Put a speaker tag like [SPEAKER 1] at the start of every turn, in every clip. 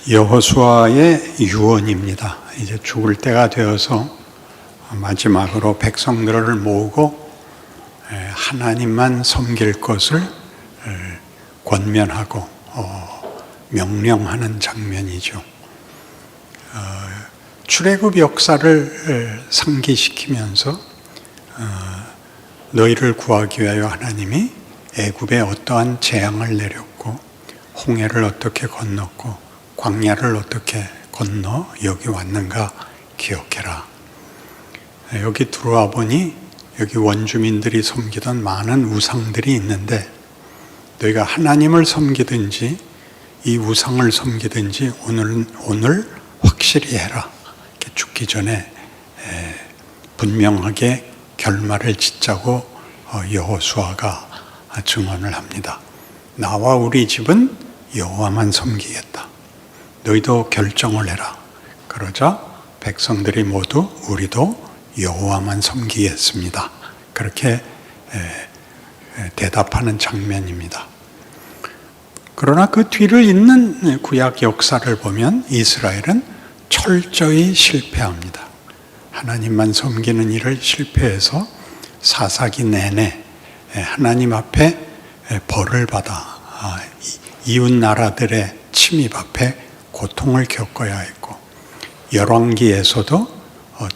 [SPEAKER 1] 여호수아의 유언입니다. 이제 죽을 때가 되어서 마지막으로 백성들을 모으고 하나님만 섬길 것을 권면하고 명령하는 장면이죠. 출애굽 역사를 상기시키면서 너희를 구하기 위하여 하나님이 애굽에 어떠한 재앙을 내렸고 홍해를 어떻게 건넜고 광야를 어떻게 건너 여기 왔는가 기억해라. 여기 들어와 보니 여기 원주민들이 섬기던 많은 우상들이 있는데 너희가 하나님을 섬기든지 이 우상을 섬기든지 오늘 확실히 해라. 이렇게 죽기 전에 분명하게 결말을 짓자고 여호수아가 증언을 합니다. 나와 우리 집은 여호와만 섬기겠다. 너희도 결정을 해라. 그러자 백성들이 모두 우리도 여호와만 섬기겠습니다. 그렇게 대답하는 장면입니다. 그러나 그 뒤를 잇는 구약 역사를 보면 이스라엘은 철저히 실패합니다. 하나님만 섬기는 일을 실패해서 사사기 내내 하나님 앞에 벌을 받아 이웃 나라들의 침입 앞에 고통을 겪어야 했고 열왕기에서도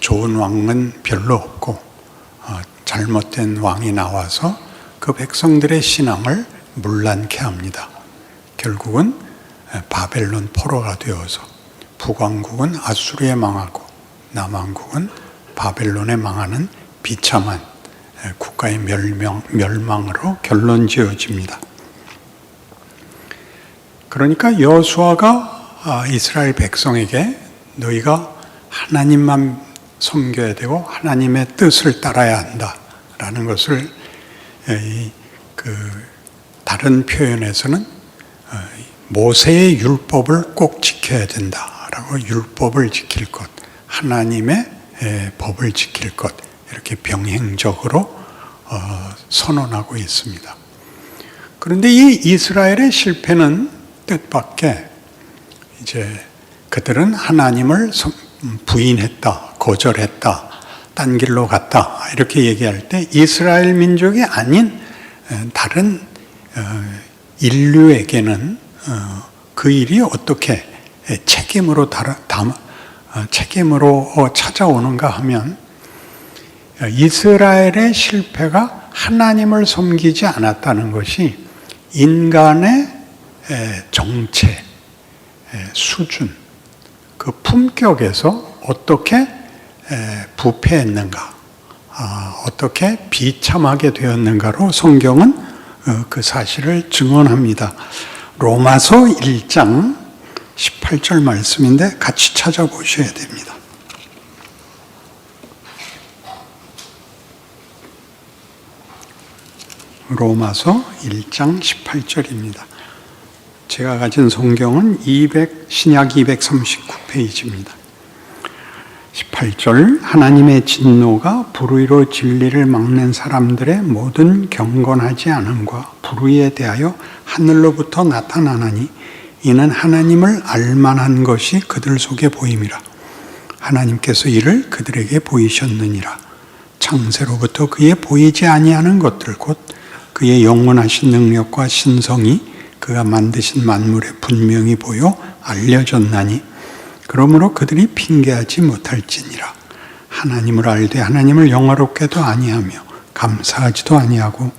[SPEAKER 1] 좋은 왕은 별로 없고 잘못된 왕이 나와서 그 백성들의 신앙을 문란케 합니다. 결국은 바벨론 포로가 되어서 북왕국은 아수르에 망하고 남왕국은 바벨론에 망하는 비참한 국가의 멸망으로 결론 지어집니다. 그러니까 여호수아가 이스라엘 백성에게 너희가 하나님만 섬겨야 되고 하나님의 뜻을 따라야 한다라는 것을 다른 표현에서는 모세의 율법을 꼭 지켜야 된다라고 율법을 지킬 것, 하나님의 법을 지킬 것 이렇게 병행적으로 선언하고 있습니다. 그런데 이 이스라엘의 실패는 뜻밖의 이제 그들은 하나님을 부인했다, 거절했다, 딴 길로 갔다 이렇게 얘기할 때 이스라엘 민족이 아닌 다른 인류에게는 그 일이 어떻게 책임으로 찾아오는가 하면 이스라엘의 실패가 하나님을 섬기지 않았다는 것이 인간의 정체, 수준, 그 품격에서 어떻게 부패했는가, 어떻게 비참하게 되었는가로 성경은 그 사실을 증언합니다. 로마서 1장 18절 말씀인데 같이 찾아보셔야 됩니다. 로마서 1장 18절입니다. 제가 가진 성경은 신약 239페이지입니다. 18절 하나님의 진노가 불의로 진리를 막는 사람들의 모든 경건하지 않음과 불의에 대하여 하늘로부터 나타나나니 이는 하나님을 알만한 것이 그들 속에 보임이라. 하나님께서 이를 그들에게 보이셨느니라. 창세로부터 그의 보이지 아니하는 것들 곧 그의 영원하신 능력과 신성이 그가 만드신 만물에 분명히 보여 알려졌나니 그러므로 그들이 핑계하지 못할지니라. 하나님을 알되 하나님을 영화롭게도 아니하며 감사하지도 아니하고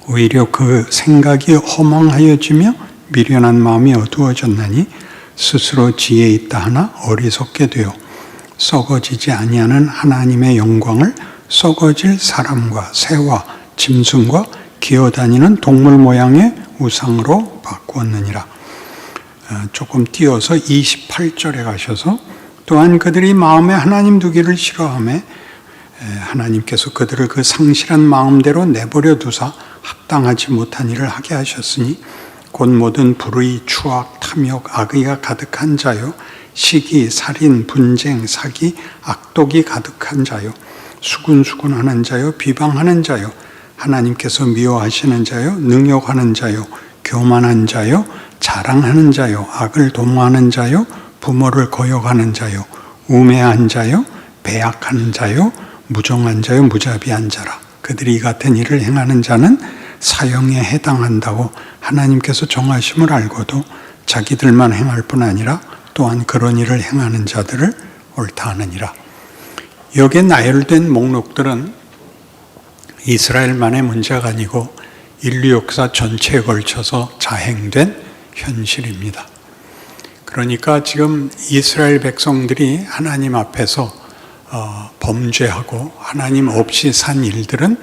[SPEAKER 1] 오히려 그 생각이 허망하여지며 미련한 마음이 어두워졌나니 스스로 지혜 있다 하나 어리석게 되어 썩어지지 아니하는 하나님의 영광을 썩어질 사람과 새와 짐승과 기어다니는 동물 모양의 우상으로 바꾸었느니라. 조금 띄어서 28절에 가셔서 또한 그들이 마음에 하나님 두기를 싫어하며 하나님께서 그들을 그 상실한 마음대로 내버려 두사 합당하지 못한 일을 하게 하셨으니 곧 모든 불의, 추악, 탐욕, 악의가 가득한 자요 시기, 살인, 분쟁, 사기, 악독이 가득한 자요 수군수군하는 자요 비방하는 자요 하나님께서 미워하시는 자요 능욕하는 자요 교만한 자요 자랑하는 자요, 악을 도모하는 자요, 부모를 거역하는 자요, 우매한 자요, 배약한 자요, 무정한 자요, 무자비한 자라. 그들이 이 같은 일을 행하는 자는 사형에 해당한다고 하나님께서 정하심을 알고도 자기들만 행할 뿐 아니라 또한 그런 일을 행하는 자들을 옳다 하느니라. 여기에 나열된 목록들은 이스라엘만의 문제가 아니고 인류 역사 전체에 걸쳐서 자행된 현실입니다. 그러니까 지금 이스라엘 백성들이 하나님 앞에서 범죄하고 하나님 없이 산 일들은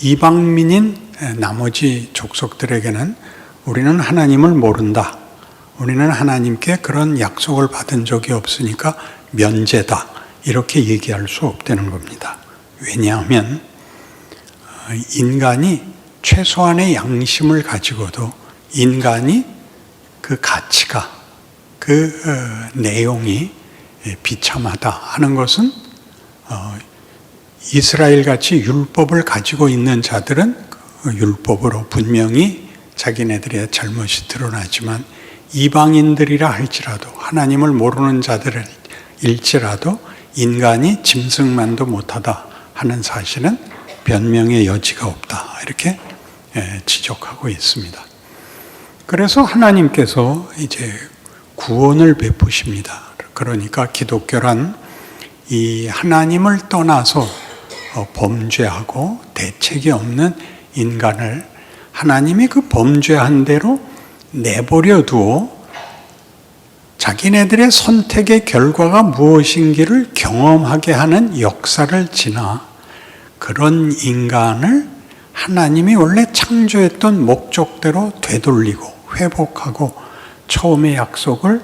[SPEAKER 1] 이방민인 나머지 족속들에게는 우리는 하나님을 모른다. 우리는 하나님께 그런 약속을 받은 적이 없으니까 면제다. 이렇게 얘기할 수 없다는 겁니다. 왜냐하면 인간이 최소한의 양심을 가지고도 인간이 그 가치가, 그 내용이 비참하다 하는 것은 이스라엘같이 율법을 가지고 있는 자들은 율법으로 분명히 자기네들의 잘못이 드러나지만 이방인들이라 할지라도 하나님을 모르는 자들일지라도 인간이 짐승만도 못하다 하는 사실은 변명의 여지가 없다. 이렇게 지적하고 있습니다. 그래서 하나님께서 이제 구원을 베푸십니다. 그러니까 기독교란 이 하나님을 떠나서 범죄하고 대책이 없는 인간을 하나님이 그 범죄한 대로 내버려 두어 자기네들의 선택의 결과가 무엇인지를 경험하게 하는 역사를 지나 그런 인간을 하나님이 원래 창조했던 목적대로 되돌리고 회복하고 처음의 약속을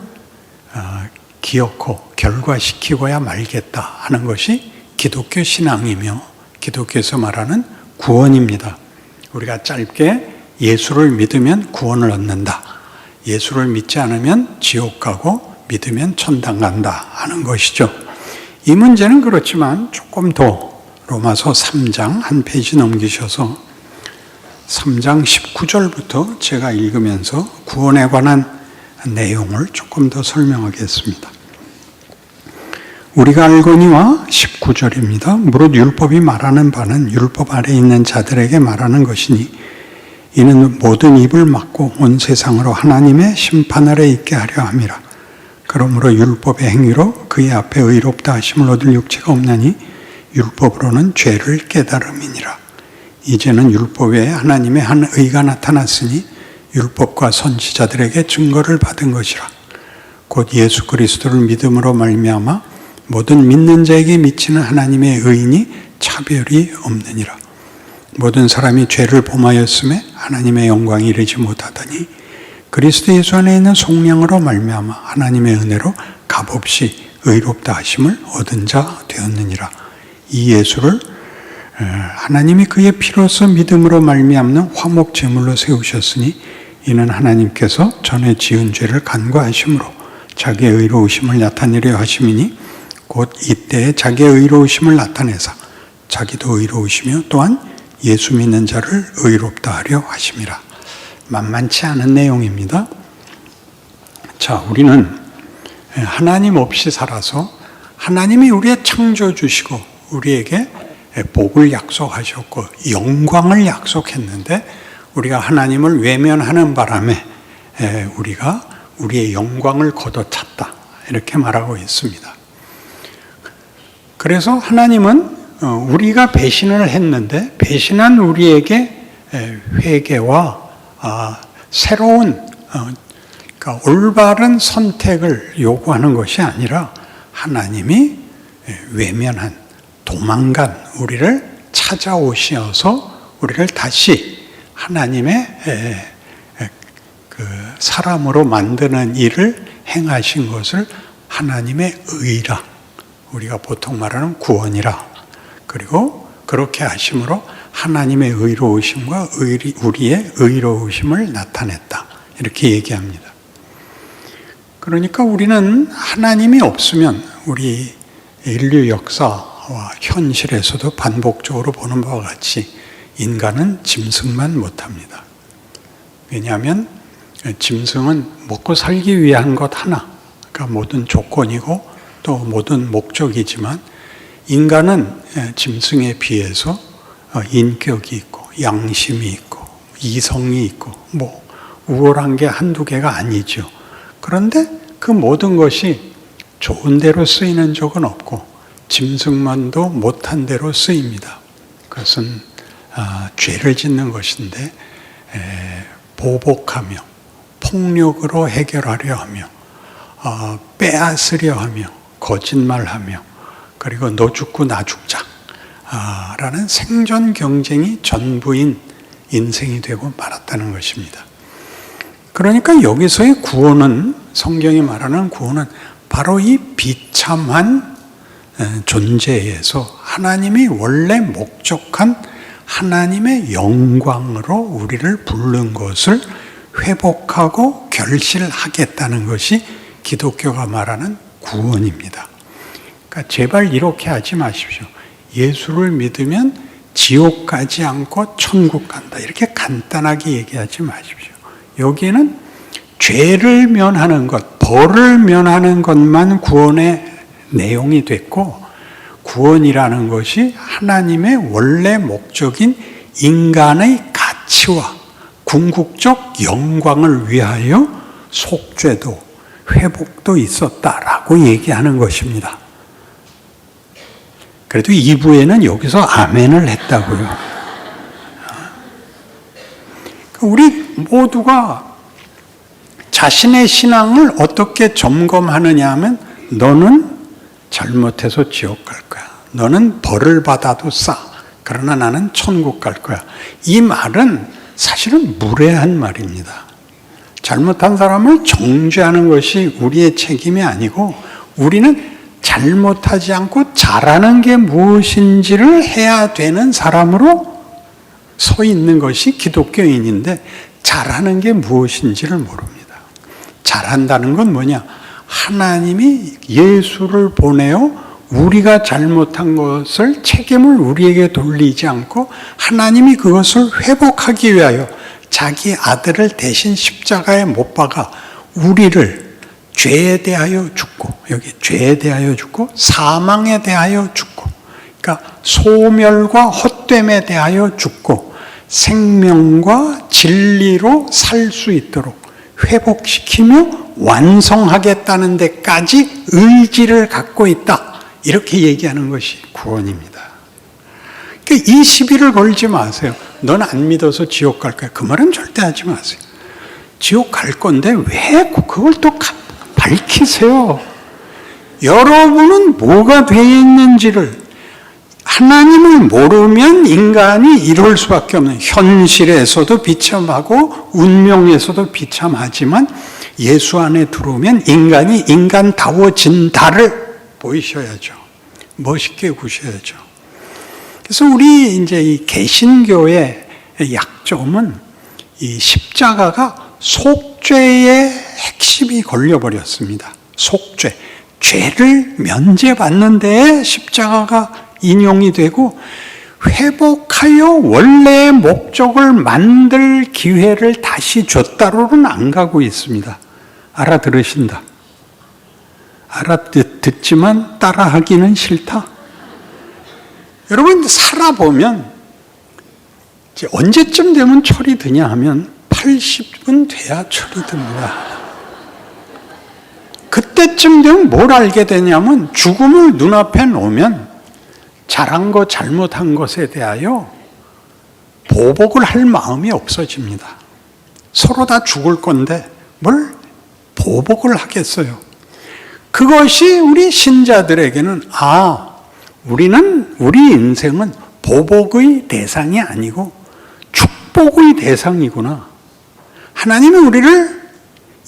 [SPEAKER 1] 기억하고 결과시키고야 말겠다 하는 것이 기독교 신앙이며 기독교에서 말하는 구원입니다. 우리가 짧게 예수를 믿으면 구원을 얻는다. 예수를 믿지 않으면 지옥 가고 믿으면 천당 간다 하는 것이죠. 이 문제는 그렇지만 조금 더 로마서 3장 한 페이지 넘기셔서 3장 19절부터 제가 읽으면서 구원에 관한 내용을 조금 더 설명하겠습니다. 우리가 알거니와 19절입니다. 무릇 율법이 말하는 바는 율법 아래 있는 자들에게 말하는 것이니 이는 모든 입을 막고 온 세상으로 하나님의 심판 아래 있게 하려 함이라. 그러므로 율법의 행위로 그의 앞에 의롭다 하심을 얻을 육체가 없나니 율법으로는 죄를 깨달음이니라. 이제는 율법 외에 하나님의 한 의가 나타났으니 율법과 선지자들에게 증거를 받은 것이라. 곧 예수 그리스도를 믿음으로 말미암아 모든 믿는 자에게 미치는 하나님의 의인이 차별이 없느니라. 모든 사람이 죄를 범하였음에 하나님의 영광이 이르지 못하더니 그리스도 예수 안에 있는 속량으로 말미암아 하나님의 은혜로 값없이 의롭다 하심을 얻은 자 되었느니라. 이 예수를 하나님이 그의 피로서 믿음으로 말미암는 화목 제물로 세우셨으니 이는 하나님께서 전에 지은 죄를 간과하심으로 자기의 의로우심을 나타내려 하심이니 곧 이때에 자기의 의로우심을 나타내사 자기도 의로우시며 또한 예수 믿는 자를 의롭다 하려 하심이라. 만만치 않은 내용입니다. 자, 우리는 하나님 없이 살아서 하나님이 우리의 창조주시고 우리에게 복을 약속하셨고 영광을 약속했는데 우리가 하나님을 외면하는 바람에 우리가 우리의 영광을 걷어찼다. 이렇게 말하고 있습니다. 그래서 하나님은 우리가 배신을 했는데 배신한 우리에게 회개와 새로운 그러니까 올바른 선택을 요구하는 것이 아니라 하나님이 외면한 도망간 우리를 찾아오셔서 우리를 다시 하나님의 그 사람으로 만드는 일을 행하신 것을 하나님의 의라 우리가 보통 말하는 구원이라 그리고 그렇게 하심으로 하나님의 의로우심과 우리의 의로우심을 나타냈다 이렇게 얘기합니다. 그러니까 우리는 하나님이 없으면 우리 인류 역사와 현실에서도 반복적으로 보는 바와 같이 인간은 짐승만 못합니다. 왜냐하면 짐승은 먹고 살기 위한 것 하나, 그러니까 모든 조건이고 또 모든 목적이지만 인간은 짐승에 비해서 인격이 있고 양심이 있고 이성이 있고 뭐 우월한 게 한두 개가 아니죠. 그런데 그 모든 것이 좋은 대로 쓰이는 적은 없고 짐승만도 못한 대로 쓰입니다. 그것은 죄를 짓는 것인데 보복하며 폭력으로 해결하려 하며 빼앗으려 하며 거짓말하며 그리고 너 죽고 나 죽자 라는 생존 경쟁이 전부인 인생이 되고 말았다는 것입니다. 그러니까 여기서의 구원은, 성경이 말하는 구원은 바로 이 비참한 존재에서 하나님이 원래 목적한 하나님의 영광으로 우리를 부른 것을 회복하고 결실하겠다는 것이 기독교가 말하는 구원입니다. 그러니까 제발 이렇게 하지 마십시오. 예수를 믿으면 지옥 가지 않고 천국 간다. 이렇게 간단하게 얘기하지 마십시오. 여기는 죄를 면하는 것, 벌을 면하는 것만 구원의 내용이 됐고, 구원이라는 것이 하나님의 원래 목적인 인간의 가치와 궁극적 영광을 위하여 속죄도 회복도 있었다라고 얘기하는 것입니다. 그래도 2부에는 여기서 아멘을 했다고요. 우리 모두가 자신의 신앙을 어떻게 점검하느냐 하면 너는 잘못해서 지옥 갈 거야. 너는 벌을 받아도 싸. 그러나 나는 천국 갈 거야. 이 말은 사실은 무례한 말입니다. 잘못한 사람을 정죄하는 것이 우리의 책임이 아니고 우리는 잘못하지 않고 잘하는 게 무엇인지를 해야 되는 사람으로 서 있는 것이 기독교인인데 잘하는 게 무엇인지를 모릅니다. 잘한다는 건 뭐냐? 하나님이 예수를 보내어 우리가 잘못한 것을 책임을 우리에게 돌리지 않고 하나님이 그것을 회복하기 위하여 자기 아들을 대신 십자가에 못 박아 우리를 죄에 대하여 죽고, 여기 죄에 대하여 죽고 사망에 대하여 죽고, 그러니까 소멸과 헛됨에 대하여 죽고 생명과 진리로 살 수 있도록 회복시키며 완성하겠다는 데까지 의지를 갖고 있다. 이렇게 얘기하는 것이 구원입니다. 그러니까 이 시비를 걸지 마세요. 넌 안 믿어서 지옥 갈 거야. 그 말은 절대 하지 마세요. 지옥 갈 건데 왜 그걸 또 밝히세요? 여러분은 뭐가 되어 있는지를 하나님을 모르면 인간이 이럴 수밖에 없는, 현실에서도 비참하고 운명에서도 비참하지만 예수 안에 들어오면 인간이 인간다워진다를 보이셔야죠. 멋있게 구셔야죠. 그래서 우리 이제 이 개신교의 약점은 이 십자가가 속죄의 핵심이 걸려버렸습니다. 속죄. 죄를 면제받는 데에 십자가가 인용이 되고 회복하여 원래의 목적을 만들 기회를 다시 줬다로는 안 가고 있습니다. 알아들으신다. 알아듣지만 따라하기는 싫다. 여러분 살아보면 이제 언제쯤 되면 철이 드냐 하면 80은 돼야 철이 듭니다. 그때쯤 되면 뭘 알게 되냐면 죽음을 눈앞에 놓으면 잘한 것 잘못한 것에 대하여 보복을 할 마음이 없어집니다. 서로 다 죽을 건데 뭘 보복을 하겠어요. 그것이 우리 신자들에게는 우리 인생은 보복의 대상이 아니고 축복의 대상이구나. 하나님이 우리를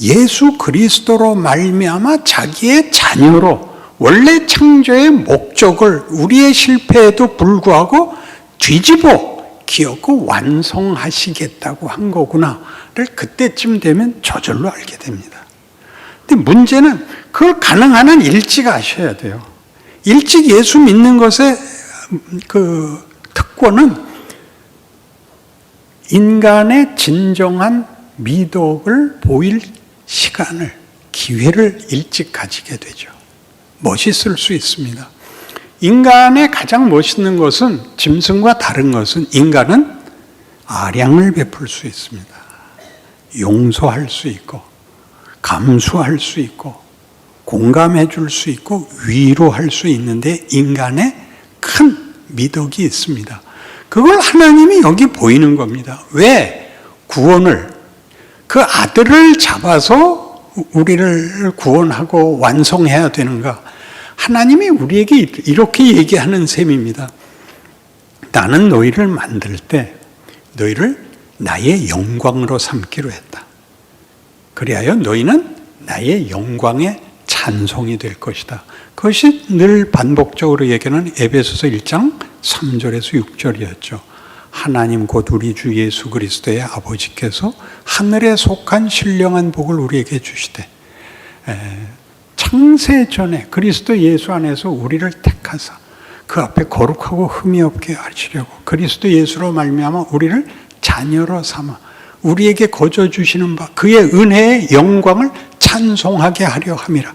[SPEAKER 1] 예수 그리스도로 말미암아 자기의 자녀로 원래 창조의 목적을 우리의 실패에도 불구하고 뒤집어 기었고 완성하시겠다고 한 거구나를 그때쯤 되면 저절로 알게 됩니다. 근데 문제는 그걸 가능한 한 일찍 아셔야 돼요. 일찍 예수 믿는 것의 그 특권은 인간의 진정한 미덕을 보일 시간을, 기회를 일찍 가지게 되죠. 멋있을 수 있습니다. 인간의 가장 멋있는 것은, 짐승과 다른 것은, 인간은 아량을 베풀 수 있습니다. 용서할 수 있고, 감수할 수 있고, 공감해 줄 수 있고, 위로할 수 있는데 인간의 큰 미덕이 있습니다. 그걸 하나님이 여기 보이는 겁니다. 왜 구원을, 그 아들을 잡아서 우리를 구원하고 완성해야 되는가? 하나님이 우리에게 이렇게 얘기하는 셈입니다. 나는 너희를 만들 때 너희를 나의 영광으로 삼기로 했다. 그리하여 너희는 나의 영광의 찬송이 될 것이다. 그것이 늘 반복적으로 얘기하는 에베소서 1장 3절에서 6절이었죠. 하나님 곧 우리 주 예수 그리스도의 아버지께서 하늘에 속한 신령한 복을 우리에게 주시되 창세 전에 그리스도 예수 안에서 우리를 택하사 그 앞에 거룩하고 흠이 없게 하시려고 그리스도 예수로 말미암아 우리를 자녀로 삼아 우리에게 거저 주시는 바 그의 은혜의 영광을 찬송하게 하려 함이라.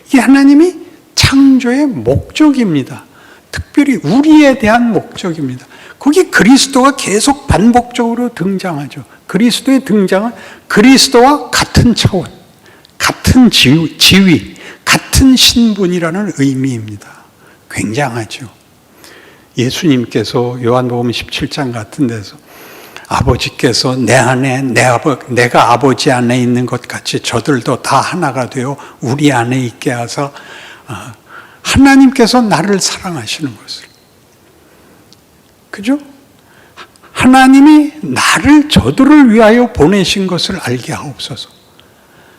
[SPEAKER 1] 이게 하나님이 창조의 목적입니다. 특별히 우리에 대한 목적입니다. 거기 그리스도가 계속 반복적으로 등장하죠. 그리스도의 등장은 그리스도와 같은 차원, 같은 지위, 같은 신분이라는 의미입니다. 굉장하죠. 예수님께서 요한복음 17장 같은 데서 아버지께서 내 안에 내가 아버지 안에 있는 것 같이 저들도 다 하나가 되어 우리 안에 있게 하사 하나님께서 나를 사랑하시는 것을, 그죠? 하나님이 나를 저들을 위하여 보내신 것을 알게 하옵소서.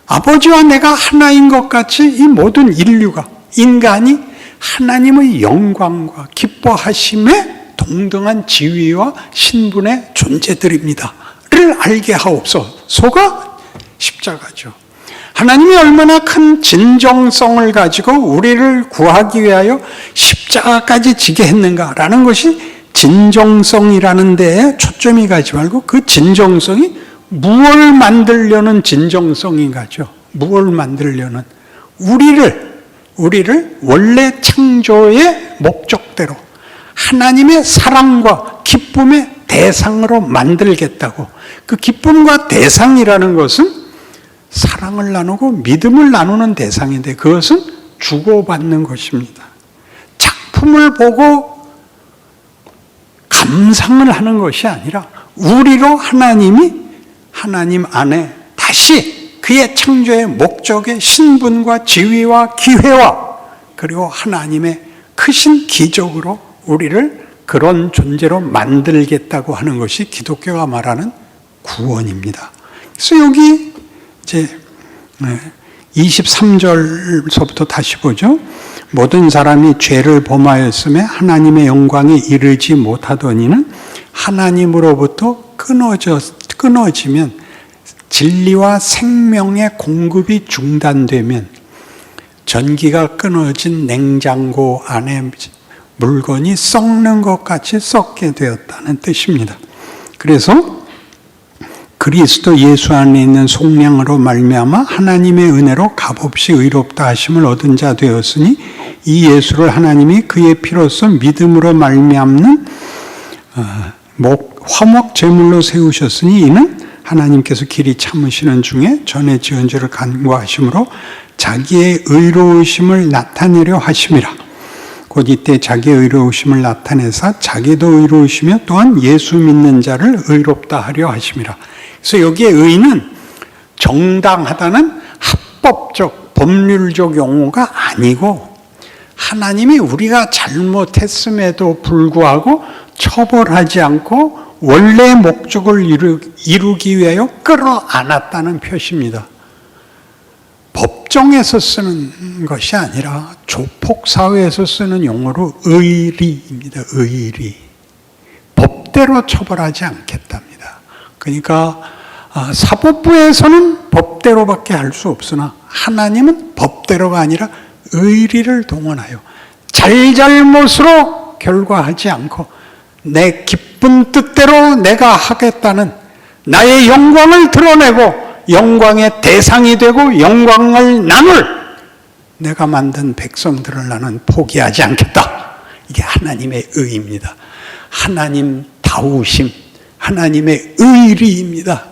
[SPEAKER 1] 아버지와 내가 하나인 것 같이 이 모든 인류가, 인간이 하나님의 영광과 기뻐하심에 동등한 지위와 신분의 존재들입니다.를 알게 하옵소서가 십자가죠. 하나님이 얼마나 큰 진정성을 가지고 우리를 구하기 위하여 십자가까지 지게 했는가라는 것이 진정성이라는 데에 초점이 가지 말고 그 진정성이 무엇을 만들려는 진정성인가죠. 무엇을 만들려는 우리를 원래 창조의 목적대로 하나님의 사랑과 기쁨의 대상으로 만들겠다고. 그 기쁨과 대상이라는 것은 사랑을 나누고 믿음을 나누는 대상인데 그것은 주고받는 것입니다. 작품을 보고 감상을 하는 것이 아니라 우리로 하나님 안에 다시 그의 창조의 목적의 신분과 지위와 기회와 그리고 하나님의 크신 기적으로 우리를 그런 존재로 만들겠다고 하는 것이 기독교가 말하는 구원입니다. 그래서 여기 이제 23절서부터 다시 보죠. 모든 사람이 죄를 범하였음에 하나님의 영광에 이르지 못하더니는 하나님으로부터 끊어지면 진리와 생명의 공급이 중단되면 전기가 끊어진 냉장고 안에 물건이 썩는 것 같이 썩게 되었다는 뜻입니다. 그래서 그리스도 예수 안에 있는 속량으로 말미암아 하나님의 은혜로 값없이 의롭다 하심을 얻은 자 되었으니 이 예수를 하나님이 그의 피로써 믿음으로 말미암는 화목 제물로 세우셨으니 이는 하나님께서 길이 참으시는 중에 전에 지은 죄를 간구하심으로 자기의 의로우심을 나타내려 하심이라. 곧 이때 자기의 의로우심을 나타내사 자기도 의로우시며 또한 예수 믿는 자를 의롭다 하려 하심이라. 그래서 여기에 의는 정당하다는 합법적, 법률적 용어가 아니고 하나님이 우리가 잘못했음에도 불구하고 처벌하지 않고 원래의 목적을 이루기 위하여 끌어안았다는 표시입니다. 법정에서 쓰는 것이 아니라 조폭사회에서 쓰는 용어로 의리입니다. 의리. 법대로 처벌하지 않겠답니다. 그러니까 사법부에서는 법대로밖에 할 수 없으나 하나님은 법대로가 아니라 의리를 동원하여 잘잘못으로 결과하지 않고 내 기쁜 뜻대로 내가 하겠다는 나의 영광을 드러내고 영광의 대상이 되고 영광을 나눌 내가 만든 백성들을 나는 포기하지 않겠다. 이게 하나님의 의입니다. 하나님 다우심, 하나님의 의리입니다.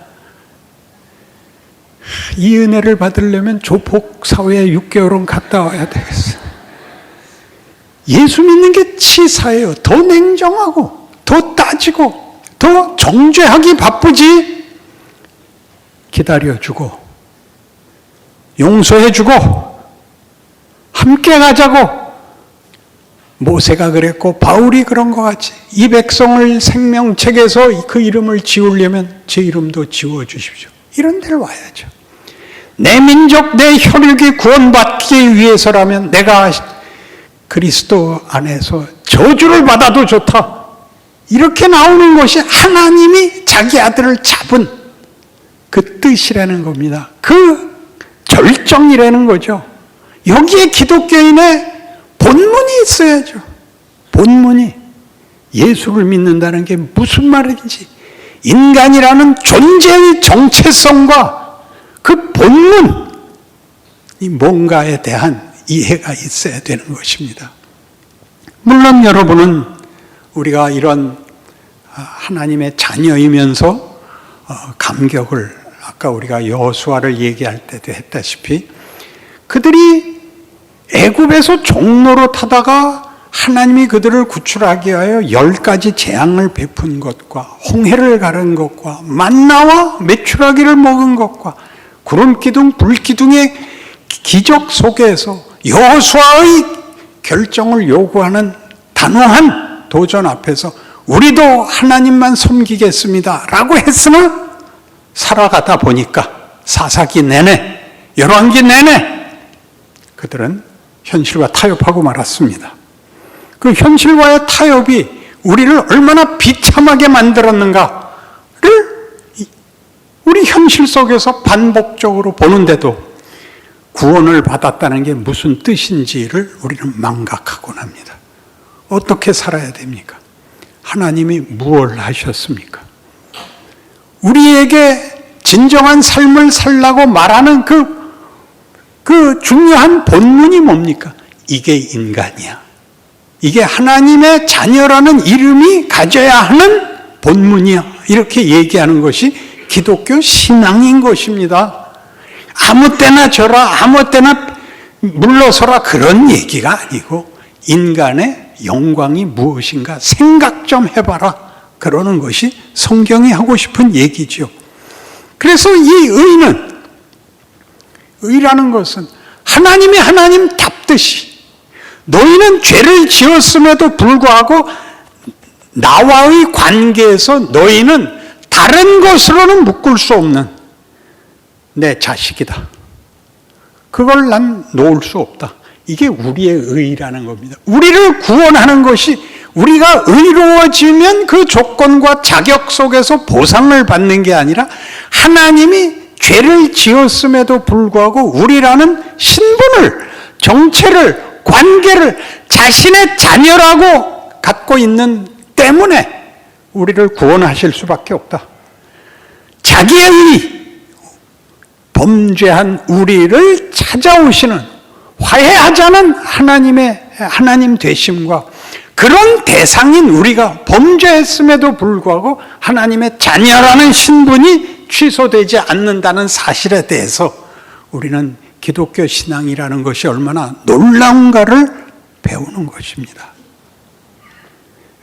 [SPEAKER 1] 이 은혜를 받으려면 조폭 사회에 6개월은 갔다 와야 되겠어요. 예수 믿는 게 치사해요. 더 냉정하고 더 따지고 더 정죄하기 바쁘지. 기다려주고 용서해주고 함께 가자고. 모세가 그랬고 바울이 그런 것 같이 이 백성을 생명책에서 그 이름을 지우려면 제 이름도 지워주십시오. 이런 데를 와야죠. 내 민족, 내 혈육이 구원받기 위해서라면 내가 그리스도 안에서 저주를 받아도 좋다. 이렇게 나오는 것이 하나님이 자기 아들을 잡은 그 뜻이라는 겁니다. 그 결정이라는 거죠. 여기에 기독교인의 본문이 있어야죠. 본문이. 예수를 믿는다는 게 무슨 말인지, 인간이라는 존재의 정체성과 그 본문, 이 뭔가에 대한 이해가 있어야 되는 것입니다. 물론 여러분은 우리가 이런 하나님의 자녀이면서 감격을, 아까 우리가 여호수아를 얘기할 때도 했다시피 그들이 애굽에서 종로로 타다가 하나님이 그들을 구출하기 위하여 10가지 재앙을 베푼 것과 홍해를 가른 것과 만나와 메추라기를 먹은 것과 구름기둥, 불기둥의 기적 속에서 여호수아의 결정을 요구하는 단호한 도전 앞에서 우리도 하나님만 섬기겠습니다 라고 했으나 살아가다 보니까 사사기 내내, 열왕기 내내 그들은 현실과 타협하고 말았습니다. 그 현실과의 타협이 우리를 얼마나 비참하게 만들었는가를 우리 현실 속에서 반복적으로 보는데도 구원을 받았다는 게 무슨 뜻인지를 우리는 망각하곤 합니다. 어떻게 살아야 됩니까? 하나님이 무엇을 하셨습니까? 우리에게 진정한 삶을 살라고 말하는 그 중요한 본문이 뭡니까? 이게 인간이야. 이게 하나님의 자녀라는 이름이 가져야 하는 본문이야. 이렇게 얘기하는 것이 기독교 신앙인 것입니다. 아무 때나 저라, 아무 때나 물러서라 그런 얘기가 아니고 인간의 영광이 무엇인가 생각 좀 해봐라. 그러는 것이 성경이 하고 싶은 얘기죠. 그래서 이 의라는 것은 하나님이 하나님답듯이 너희는 죄를 지었음에도 불구하고 나와의 관계에서 너희는 다른 것으로는 묶을 수 없는 내 자식이다. 그걸 난 놓을 수 없다. 이게 우리의 의라는 겁니다. 우리를 구원하는 것이 우리가 의로워지면 그 조건과 자격 속에서 보상을 받는 게 아니라 하나님이 죄를 지었음에도 불구하고 우리라는 신분을, 정체를, 관계를 자신의 자녀라고 갖고 있는 때문에 우리를 구원하실 수밖에 없다. 자기의 의, 범죄한 우리를 찾아오시는, 화해하자는 하나님 되심과 그런 대상인 우리가 범죄했음에도 불구하고 하나님의 자녀라는 신분이 취소되지 않는다는 사실에 대해서 우리는 기독교 신앙이라는 것이 얼마나 놀라운가를 배우는 것입니다.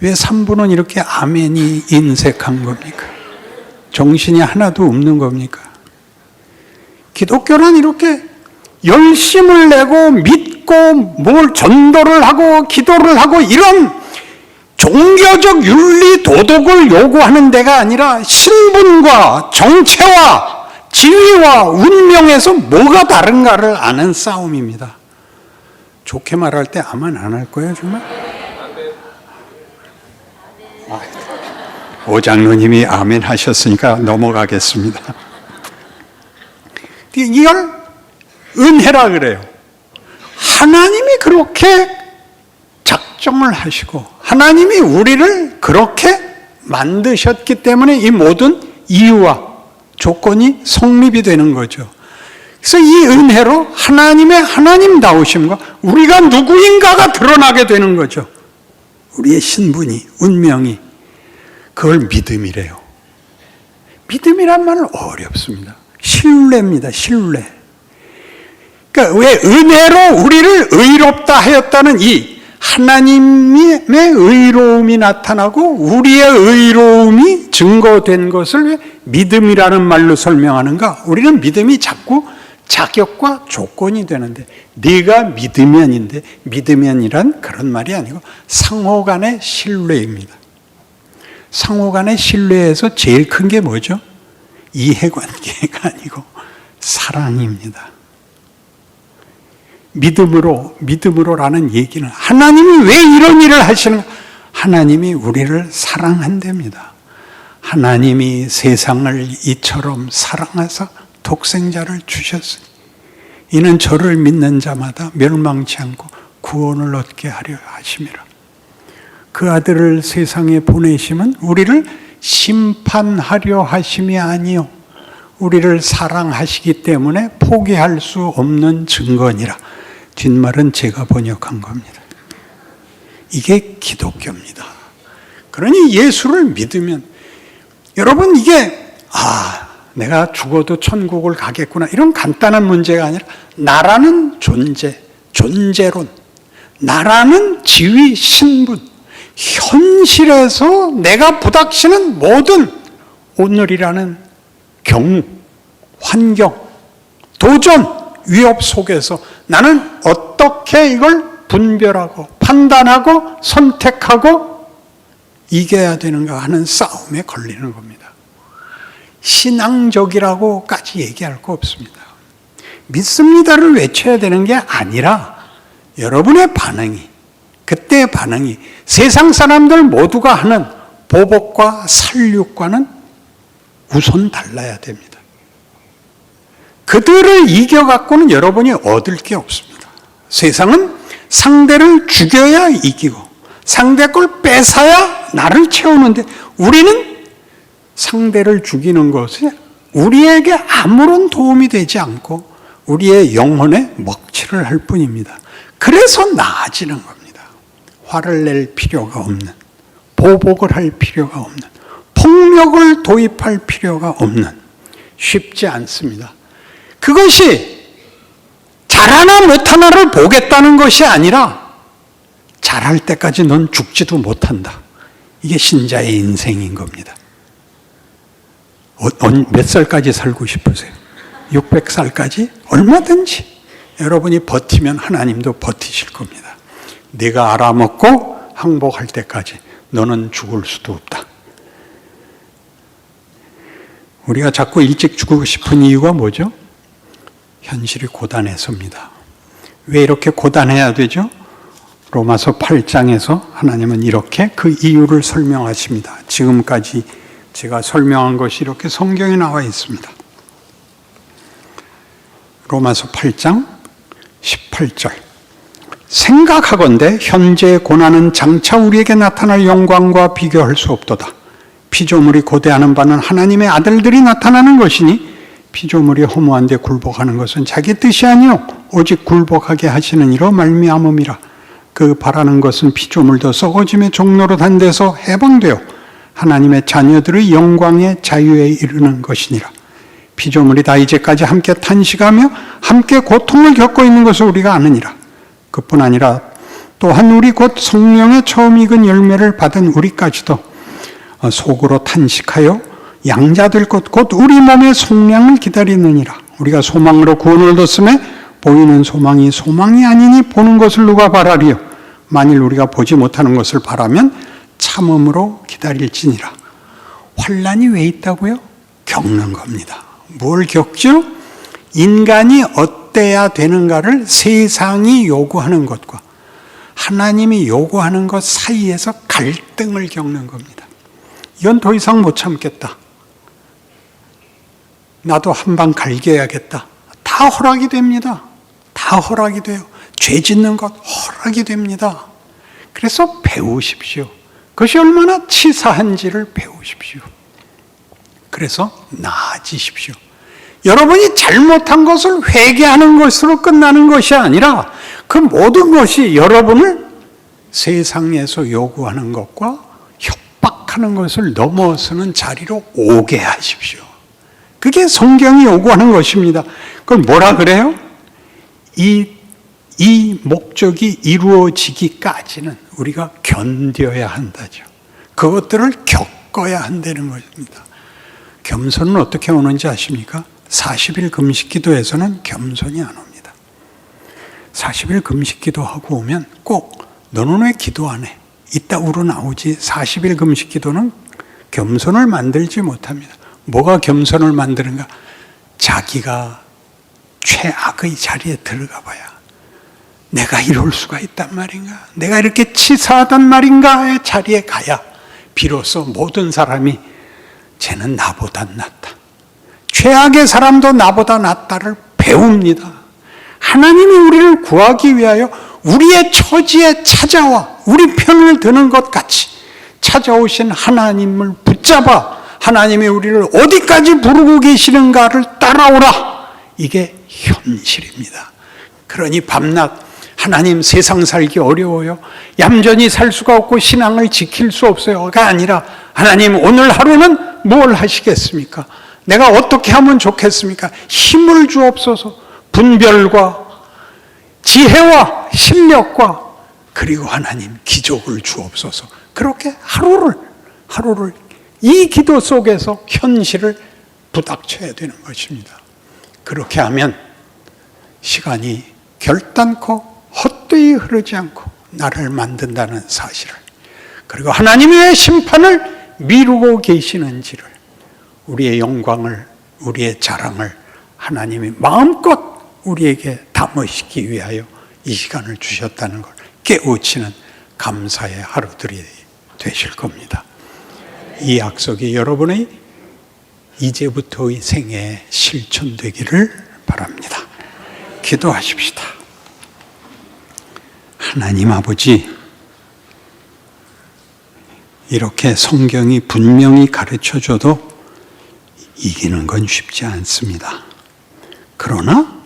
[SPEAKER 1] 왜 3부는 이렇게 아멘이 인색한 겁니까? 정신이 하나도 없는 겁니까? 기독교는 이렇게 열심을 내고 믿고 뭘 전도를 하고 기도를 하고 이런 종교적 윤리 도덕을 요구하는 데가 아니라 신분과 정체와 지위와 운명에서 뭐가 다른가를 아는 싸움입니다. 좋게 말할 때 아멘 안 할 거예요 정말? 오장로님이 아멘 하셨으니까 넘어가겠습니다. 이걸 은혜라 그래요. 하나님이 그렇게 작정을 하시고 하나님이 우리를 그렇게 만드셨기 때문에 이 모든 이유와 조건이 성립이 되는 거죠. 그래서 이 은혜로 하나님의 하나님다우심과 우리가 누구인가가 드러나게 되는 거죠. 우리의 신분이, 운명이. 그걸 믿음이래요. 믿음이란 말은 어렵습니다. 신뢰입니다. 신뢰. 그러니까 왜 은혜로 우리를 의롭다 하였다는 이 하나님의 의로움이 나타나고 우리의 의로움이 증거된 것을 왜 믿음이라는 말로 설명하는가? 우리는 믿음이 자꾸 자격과 조건이 되는데, 네가 믿으면인데, 믿으면이란 그런 말이 아니고 상호 간의 신뢰입니다. 상호 간의 신뢰에서 제일 큰 게 뭐죠? 이해관계가 아니고 사랑입니다. 믿음으로라는 얘기는 하나님이 왜 이런 일을 하시는가? 하나님이 우리를 사랑한답니다. 하나님이 세상을 이처럼 사랑하사 독생자를 주셨으니 이는 저를 믿는 자마다 멸망치 않고 구원을 얻게 하려 하심이라. 그 아들을 세상에 보내심은 우리를 심판하려 하심이 아니요 우리를 사랑하시기 때문에 포기할 수 없는 증거니라. 뒷말은 제가 번역한 겁니다. 이게 기독교입니다. 그러니 예수를 믿으면 여러분 이게 내가 죽어도 천국을 가겠구나 이런 간단한 문제가 아니라 나라는 존재, 존재론, 나라는 지위, 신분, 현실에서 내가 부닥치는 모든 오늘이라는 경우, 환경, 도전, 위협 속에서 나는 어떻게 이걸 분별하고 판단하고 선택하고 이겨야 되는가 하는 싸움에 걸리는 겁니다. 신앙적이라고까지 얘기할 거 없습니다. 믿습니다를 외쳐야 되는 게 아니라 여러분의 반응이, 그때의 반응이 세상 사람들 모두가 하는 보복과 살육과는 우선 달라야 됩니다. 그들을 이겨갖고는 여러분이 얻을 게 없습니다. 세상은 상대를 죽여야 이기고 상대 걸 뺏어야 나를 채우는데 우리는 상대를 죽이는 것이 우리에게 아무런 도움이 되지 않고 우리의 영혼에 먹칠을 할 뿐입니다. 그래서 나아지는 겁니다. 화를 낼 필요가 없는, 보복을 할 필요가 없는, 폭력을 도입할 필요가 없는, 쉽지 않습니다. 그것이 잘하나 못하나를 보겠다는 것이 아니라 잘할 때까지 넌 죽지도 못한다. 이게 신자의 인생인 겁니다. 몇 살까지 살고 싶으세요? 600살까지? 얼마든지 여러분이 버티면 하나님도 버티실 겁니다. 네가 알아먹고 항복할 때까지 너는 죽을 수도 없다. 우리가 자꾸 일찍 죽고 싶은 이유가 뭐죠? 현실이 고단해서입니다. 왜 이렇게 고단해야 되죠? 로마서 8장에서 하나님은 이렇게 그 이유를 설명하십니다. 지금까지 제가 설명한 것이 이렇게 성경에 나와 있습니다. 로마서 8장 18절. 생각하건대 현재의 고난은 장차 우리에게 나타날 영광과 비교할 수 없도다. 피조물이 고대하는 바는 하나님의 아들들이 나타나는 것이니 피조물이 허무한 데 굴복하는 것은 자기 뜻이 아니요 오직 굴복하게 하시는 이로 말미암음이라. 그 바라는 것은 피조물도 썩어짐의 종로로 단 데서 해방되어 하나님의 자녀들의 영광의 자유에 이르는 것이니라. 피조물이 다 이제까지 함께 탄식하며 함께 고통을 겪고 있는 것을 우리가 아느니라. 그뿐 아니라 또한 우리 곧 성령의 처음 익은 열매를 받은 우리까지도 속으로 탄식하여 양자될 것 곧 우리 몸의 속량을 기다리느니라. 우리가 소망으로 구원을 얻었음에 보이는 소망이 소망이 아니니 보는 것을 누가 바라리요. 만일 우리가 보지 못하는 것을 바라면 참음으로 기다릴지니라. 환난이 왜 있다고요? 겪는 겁니다. 뭘 겪죠? 인간이 어때야 되는가를 세상이 요구하는 것과 하나님이 요구하는 것 사이에서 갈등을 겪는 겁니다. 이건 더 이상 못 참겠다. 나도 한 방 갈겨야겠다. 다 허락이 됩니다. 다 허락이 돼요. 죄 짓는 것 허락이 됩니다. 그래서 배우십시오. 그것이 얼마나 치사한지를 배우십시오. 그래서 나아지십시오. 여러분이 잘못한 것을 회개하는 것으로 끝나는 것이 아니라 그 모든 것이 여러분을 세상에서 요구하는 것과 협박하는 것을 넘어서는 자리로 오게 하십시오. 그게 성경이 요구하는 것입니다. 그걸 뭐라 그래요? 이 목적이 이루어지기까지는 우리가 견뎌야 한다죠. 그것들을 겪어야 한다는 것입니다. 겸손은 어떻게 오는지 아십니까? 40일 금식 기도에서는 겸손이 안 옵니다. 40일 금식 기도하고 오면 꼭 너는 왜 기도 안 해? 이따 우러나오지. 40일 금식 기도는 겸손을 만들지 못합니다. 뭐가 겸손을 만드는가? 자기가 최악의 자리에 들어가 봐야 내가 이럴 수가 있단 말인가? 내가 이렇게 치사하단 말인가의 자리에 가야 비로소 모든 사람이 쟤는 나보다 낫다. 최악의 사람도 나보다 낫다를 배웁니다. 하나님이 우리를 구하기 위하여 우리의 처지에 찾아와 우리 편을 드는 것 같이 찾아오신 하나님을 붙잡아 하나님이 우리를 어디까지 부르고 계시는가를 따라오라. 이게 현실입니다. 그러니 밤낮 하나님 세상 살기 어려워요. 얌전히 살 수가 없고 신앙을 지킬 수 없어요가 아니라 하나님 오늘 하루는 뭘 하시겠습니까? 내가 어떻게 하면 좋겠습니까? 힘을 주옵소서. 분별과 지혜와 실력과 그리고 하나님 기적을 주옵소서. 그렇게 하루를 이 기도 속에서 현실을 부닥쳐야 되는 것입니다. 그렇게 하면 시간이 결단코 헛되이 흐르지 않고 나를 만든다는 사실을, 그리고 하나님이 왜 심판을 미루고 계시는지를, 우리의 영광을, 우리의 자랑을 하나님이 마음껏 우리에게 담으시기 위하여 이 시간을 주셨다는 걸 깨우치는 감사의 하루들이 되실 겁니다. 이 약속이 여러분의 이제부터의 생애에 실천되기를 바랍니다. 기도하십시다. 하나님 아버지, 이렇게 성경이 분명히 가르쳐줘도 이기는 건 쉽지 않습니다. 그러나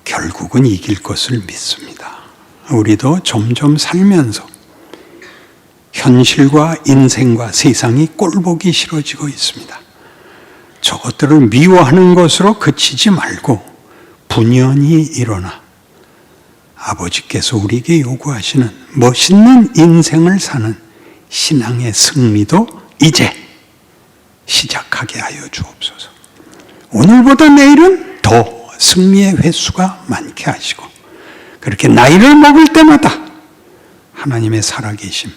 [SPEAKER 1] 결국은 이길 것을 믿습니다. 우리도 점점 살면서 현실과 인생과 세상이 꼴보기 싫어지고 있습니다. 저것들을 미워하는 것으로 그치지 말고 분연히 일어나 아버지께서 우리에게 요구하시는 멋있는 인생을 사는 신앙의 승리도 이제 시작하게 하여 주옵소서. 오늘보다 내일은 더 승리의 횟수가 많게 하시고, 그렇게 나이를 먹을 때마다 하나님의 살아계심,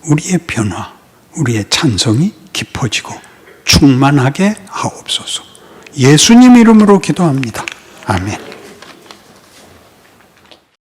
[SPEAKER 1] 우리의 변화, 우리의 찬송이 깊어지고 충만하게 하옵소서. 예수님 이름으로 기도합니다. 아멘.